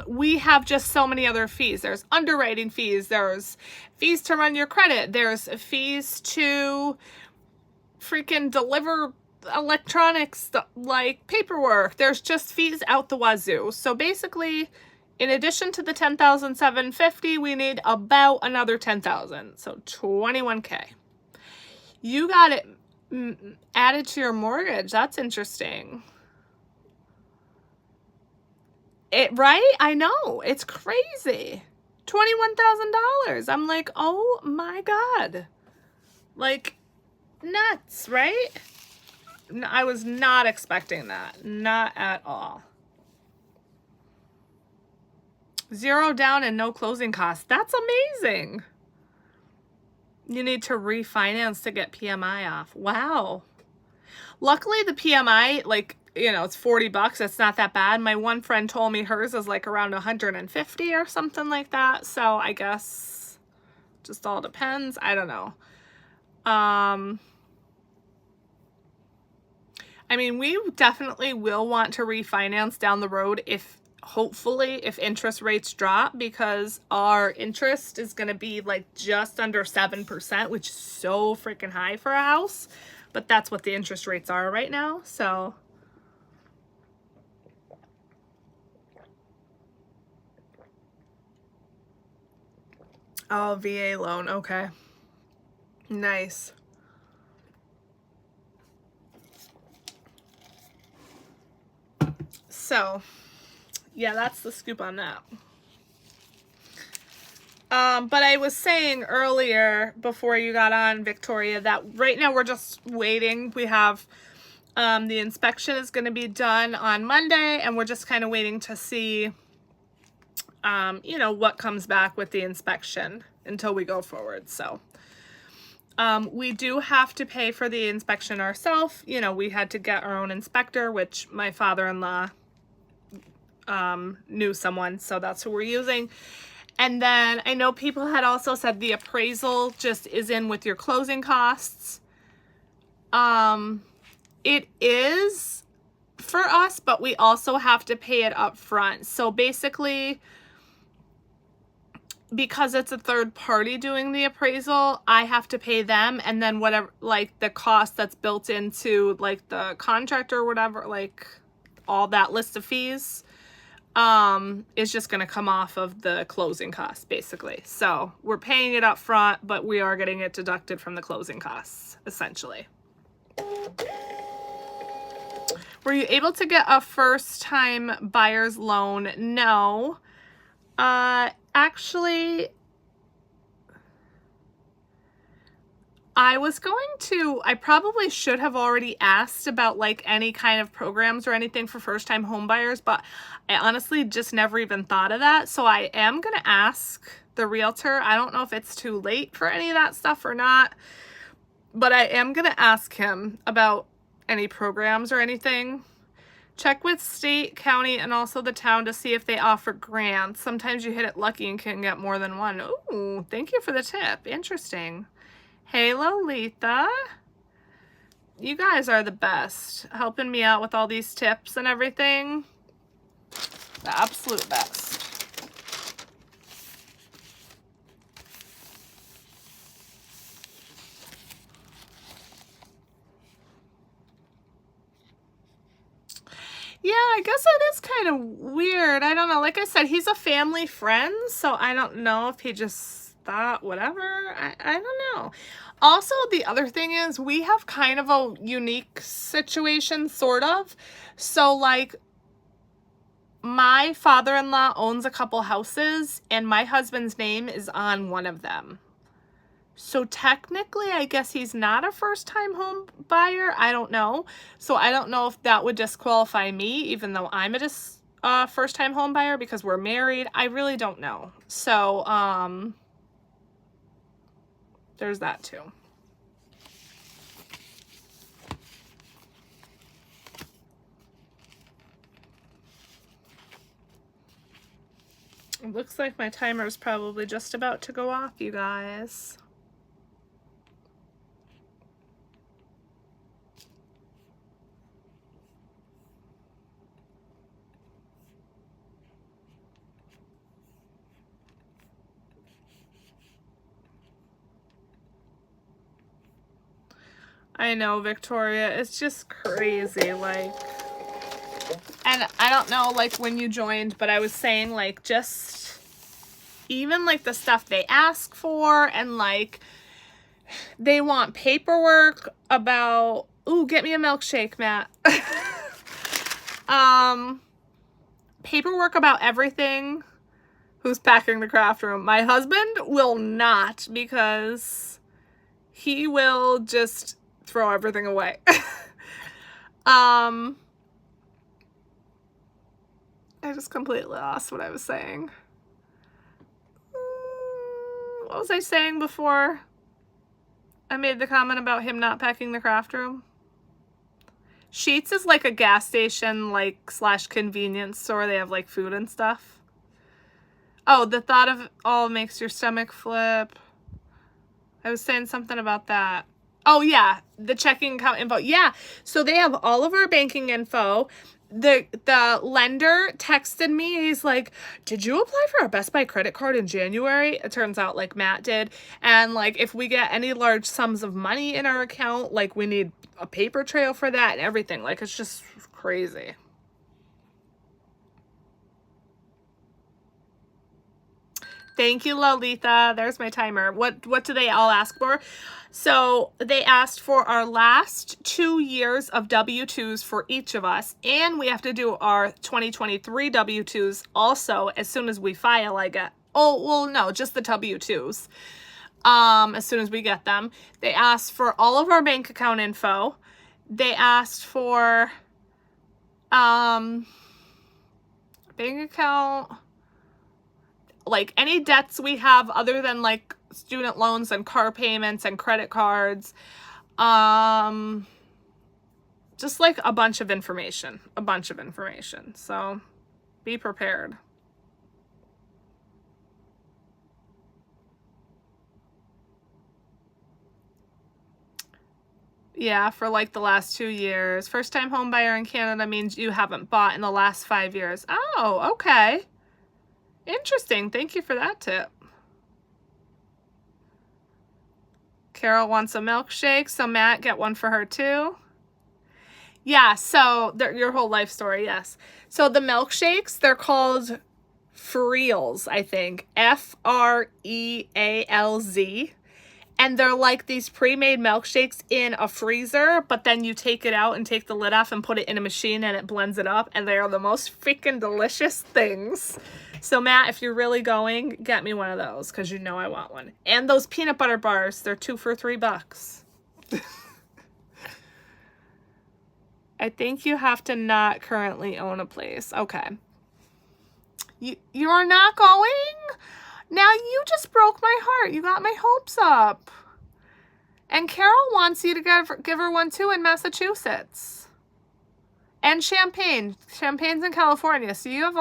We have just so many other fees. There's underwriting fees. There's fees to run your credit. There's fees to freaking deliver electronics like paperwork. There's just fees out the wazoo. So basically, in addition to the $10,750, we need about another $10,000. So $21K. You got it added to your mortgage. That's interesting. Right? I know. It's crazy. $21,000. I'm like, oh my God. Like, nuts, right? I was not expecting that. Not at all. 0 down and no closing costs. That's amazing. You need to refinance to get PMI off. Wow. Luckily, the PMI, like, you know, it's $40. It's not that bad. My one friend told me hers is like around 150 or something like that. So I guess just all depends. I don't know. I mean, we definitely will want to refinance down the road if, hopefully, if interest rates drop, because our interest is going to be like just under 7%, which is so freaking high for a house. But that's what the interest rates are right now. So Oh, VA loan. Okay. Nice. So, yeah, that's the scoop on that. But I was saying earlier before you got on, Victoria, that right now we're just waiting. We have the inspection is going to be done on Monday, and we're just kind of waiting to see, you know, what comes back with the inspection until we go forward. So we do have to pay for the inspection ourselves. You know, we had to get our own inspector, which my father-in-law knew someone, so that's who we're using. And then I know people had also said the appraisal just is in with your closing costs. It is for us, but we also have to pay it up front. So basically, because it's a third party doing the appraisal, I have to pay them, and then whatever, like the cost that's built into like the contract or whatever, like all that list of fees, is just going to come off of the closing costs, basically. So we're paying it up front, but we are getting it deducted from the closing costs, essentially. Were you able to get a first-time buyer's loan? No. Actually, I probably should have already asked about like any kind of programs or anything for first-time home buyers, but I honestly just never even thought of that. So I am going to ask the realtor. I don't know if it's too late for any of that stuff or not, but I am going to ask him about any programs or anything. Check with state, county, and also the town to see if they offer grants. Sometimes you hit it lucky and can get more than one. Ooh, thank you for the tip. Interesting. Hey, Lolita. You guys are the best. Helping me out with all these tips and everything. The absolute best. Yeah, I guess it is kind of weird. I don't know. Like I said, he's a family friend, so I don't know if he just thought whatever. I don't know. Also, the other thing is we have kind of a unique situation, sort of. So, like, my father-in-law owns a couple houses, and my husband's name is on one of them. So technically, I guess he's not a first-time home buyer. I don't know. So I don't know if that would disqualify me, even though I'm a first-time home buyer because we're married. I really don't know. So there's that too. It looks like my timer is probably just about to go off, you guys. I know, Victoria, it's just crazy, like, and I don't know, like, when you joined, but I was saying, like, just even, like, the stuff they ask for, and, like, they want paperwork about, ooh, get me a milkshake, Matt. Paperwork about everything. Who's packing the craft room? My husband will not, because he will just throw everything away. I just completely lost what I was saying. What was I saying before I made the comment about him not packing the craft room? Sheetz is like a gas station, like, / convenience store. They have like food and stuff. Oh, the thought of it all makes your stomach flip. I was saying something about that. Oh yeah, the checking account info. Yeah, so they have all of our banking info. The lender texted me. He's like, did you apply for our Best Buy credit card in January? It turns out, like, Matt did. And, like, if we get any large sums of money in our account, like, we need a paper trail for that and everything. Like, it's just crazy. Thank you, Lolita. There's my timer. What do they all ask for? So they asked for our last 2 years of W-2s for each of us, and we have to do our 2023 W-2s also as soon as we file, I guess. Oh, well, no, just the W-2s. As soon as we get them. They asked for all of our bank account info. They asked for bank account, like any debts we have other than like student loans and car payments and credit cards. Just like a bunch of information. So be prepared. Yeah, for like the last 2 years. First time home buyer in Canada means you haven't bought in the last 5 years. Oh, okay. Interesting. Thank you for that tip. Carol wants a milkshake, so Matt, get one for her too. Yeah, so your whole life story, yes. So the milkshakes, they're called Freels, I think. Frealz. And they're like these pre-made milkshakes in a freezer, but then you take it out and take the lid off and put it in a machine and it blends it up, and they are the most freaking delicious things. So Matt, if you're really going, get me one of those because you know I want one. And those peanut butter bars, they're 2 for $3. I think you have to not currently own a place. Okay. You're not going? Now you just broke my heart. You got my hopes up. And Carol wants you to give her one too in Massachusetts. And Champaign. Champaign's in California. So you have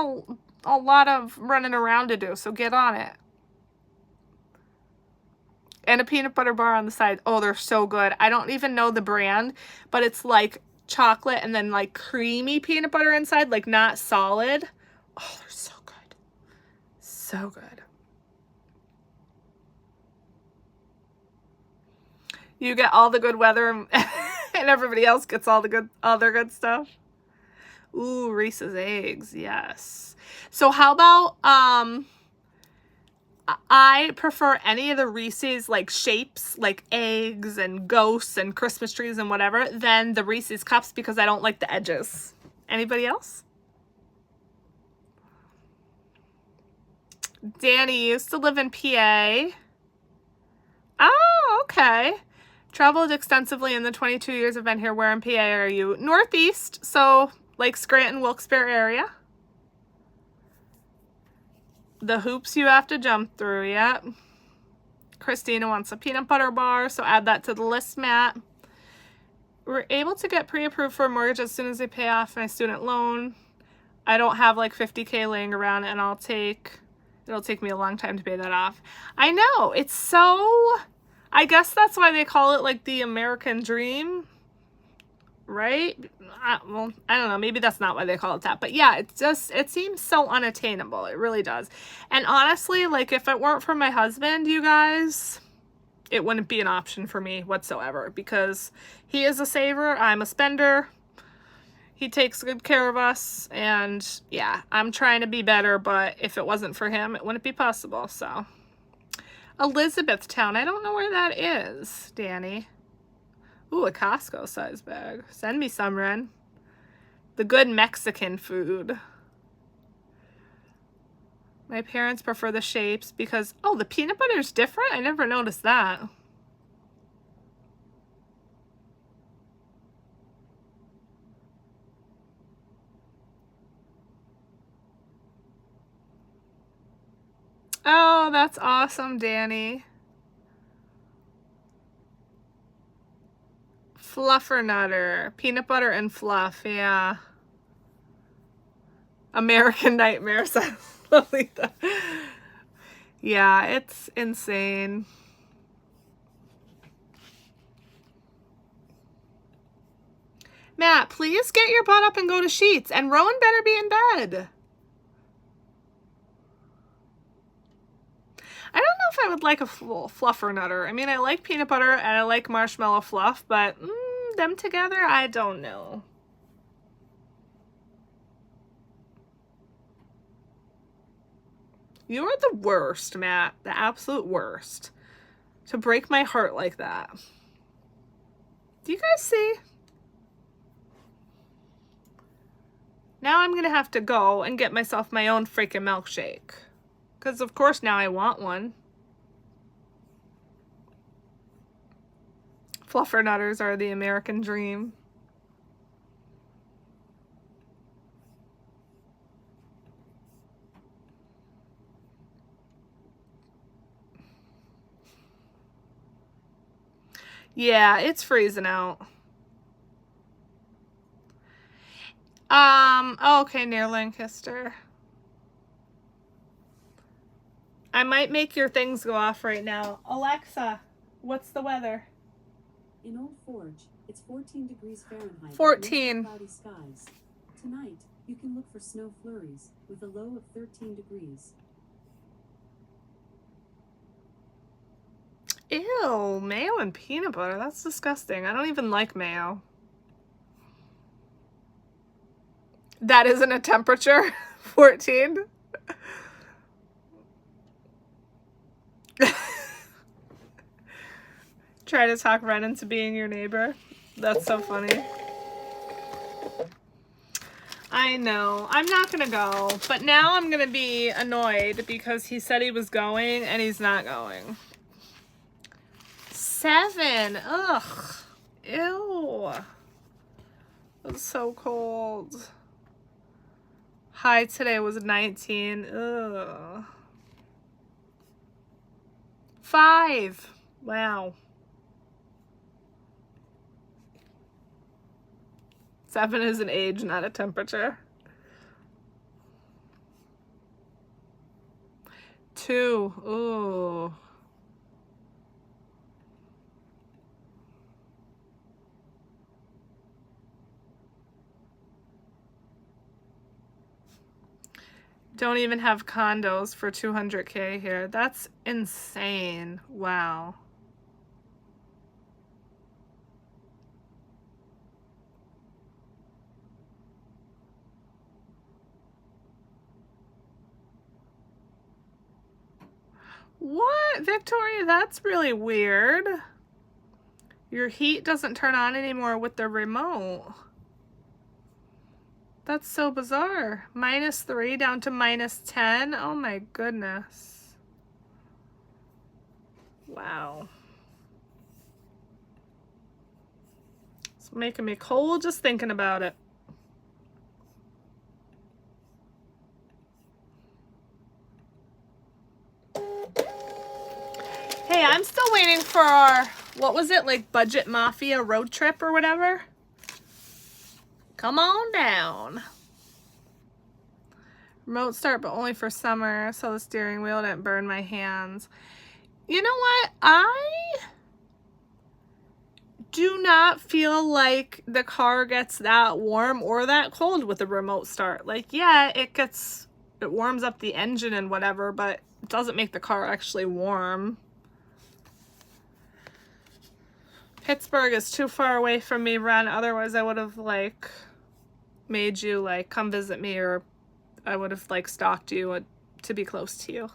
a lot of running around to do. So get on it. And a peanut butter bar on the side. Oh, they're so good. I don't even know the brand, but it's like chocolate and then like creamy peanut butter inside, like not solid. Oh, they're so good. So good. You get all the good weather and everybody else gets all their good stuff. Ooh, Reese's eggs, yes. So how about I prefer any of the Reese's like shapes, like eggs and ghosts and Christmas trees and whatever, than the Reese's cups because I don't like the edges. Anybody else? Danny used to live in PA. Oh, okay. Traveled extensively in the 22 years I've been here. Where in PA are you? Northeast, so like Scranton, Wilkes-Barre area. The hoops you have to jump through, yep. Christina wants a peanut butter bar, so add that to the list, Matt. We're able to get pre-approved for a mortgage as soon as I pay off my student loan. I don't have like $50K laying around, and it'll take me a long time to pay that off. I know, it's so... I guess that's why they call it like the American dream, right? Well, I don't know. Maybe that's not why they call it that. But yeah, it seems so unattainable. It really does. And honestly, like if it weren't for my husband, you guys, it wouldn't be an option for me whatsoever because he is a saver. I'm a spender. He takes good care of us. And yeah, I'm trying to be better. But if it wasn't for him, it wouldn't be possible. So... Elizabethtown. I don't know where that is, Danny. Ooh, a Costco size bag. Send me some, Ren. The good Mexican food. My parents prefer the shapes because... Oh, the peanut butter is different? I never noticed that. Oh, that's awesome, Danny. Fluffernutter. Peanut butter and fluff, yeah. American Nightmare, says Lolita. Yeah, it's insane. Matt, please get your butt up and go to Sheets. And Rowan better be in bed. I don't know if I would like a fluffernutter. I mean, I like peanut butter and I like marshmallow fluff, but them together, I don't know. You are the worst, Matt. The absolute worst. To break my heart like that. Do you guys see? Now I'm going to have to go and get myself my own freaking milkshake. Because of course now I want one. Fluffernutters are the American dream. Yeah, it's freezing out. Okay, near Lancaster. I might make your things go off right now. Alexa, what's the weather? In Old Forge, it's 14 degrees Fahrenheit. 14. Cloudy skies. Tonight, you can look for snow flurries with a low of 13 degrees. Ew, mayo and peanut butter. That's disgusting. I don't even like mayo. That isn't a temperature? 14? Try to talk Ren into being your neighbor. That's so funny. I know. I'm not going to go. But now I'm going to be annoyed because he said he was going and he's not going. 7. Ugh. Ew. It's so cold. High today was 19. Ugh. 5. Wow. 7 is an age, not a temperature. 2. Ooh. Don't even have condos for 200K here. That's insane. Wow. What, Victoria? That's really weird. Your heat doesn't turn on anymore with the remote. That's so bizarre. -3 down to -10. Oh my goodness. Wow. It's making me cold just thinking about it. Hey, I'm still waiting for our, what was it, like Budget Mafia road trip or whatever? Come on down. Remote start, but only for summer, so the steering wheel didn't burn my hands. You know what? I do not feel like the car gets that warm or that cold with a remote start. Like, yeah, it warms up the engine and whatever, but it doesn't make the car actually warm. Pittsburgh is too far away from me, Ren. Otherwise, I would have, like, made you, like, come visit me, or I would have, like, stalked you to be close to you.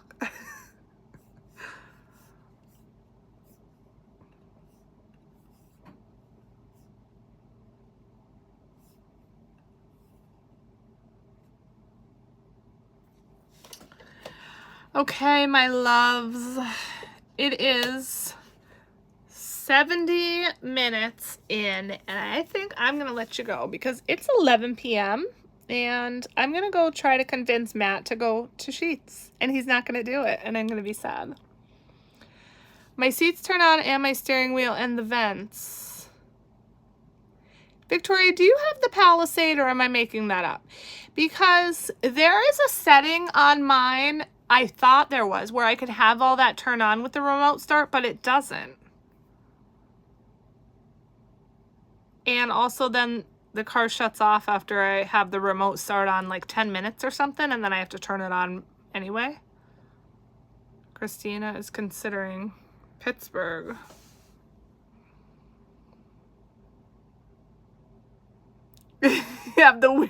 Okay, my loves. It is 70 minutes in, and I think I'm going to let you go because it's 11 p.m. and I'm going to go try to convince Matt to go to Sheets, and he's not going to do it, and I'm going to be sad. My seats turn on and my steering wheel and the vents. Victoria, do you have the Palisade, or am I making that up? Because there is a setting on mine, I thought there was, where I could have all that turn on with the remote start, but it doesn't. And also then the car shuts off after I have the remote start on like 10 minutes or something, and then I have to turn it on anyway. Christina is considering Pittsburgh. have the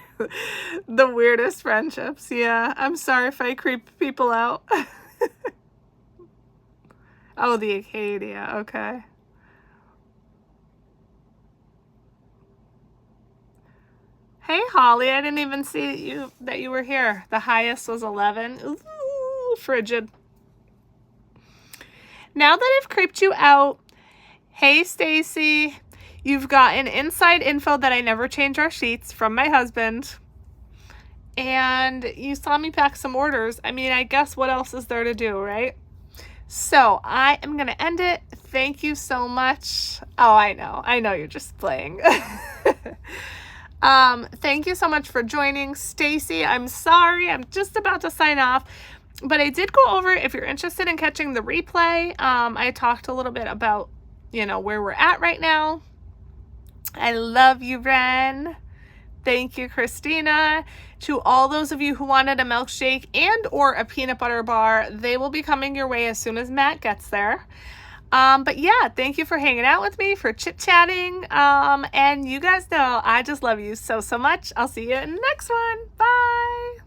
weirdest friendships. Yeah, I'm sorry if I creep people out. Oh, the Acadia. Okay. Hey, Holly, I didn't even see that you were here. The highest was 11. Ooh, frigid. Now that I've creeped you out, hey, Stacy, you've gotten inside info that I never change our sheets from my husband. And you saw me pack some orders. I mean, I guess what else is there to do, right? So I am going to end it. Thank you so much. Oh, I know you're just playing. Thank you so much for joining. Stacy, I'm sorry. I'm just about to sign off. But I did go over, if you're interested in catching the replay, I talked a little bit about, where we're at right now. I love you, Ren. Thank you, Christina. To all those of you who wanted a milkshake and or a peanut butter bar, they will be coming your way as soon as Matt gets there. But yeah, thank you for hanging out with me, for chit-chatting. And you guys know I just love you so much. I'll see you in the next one. Bye.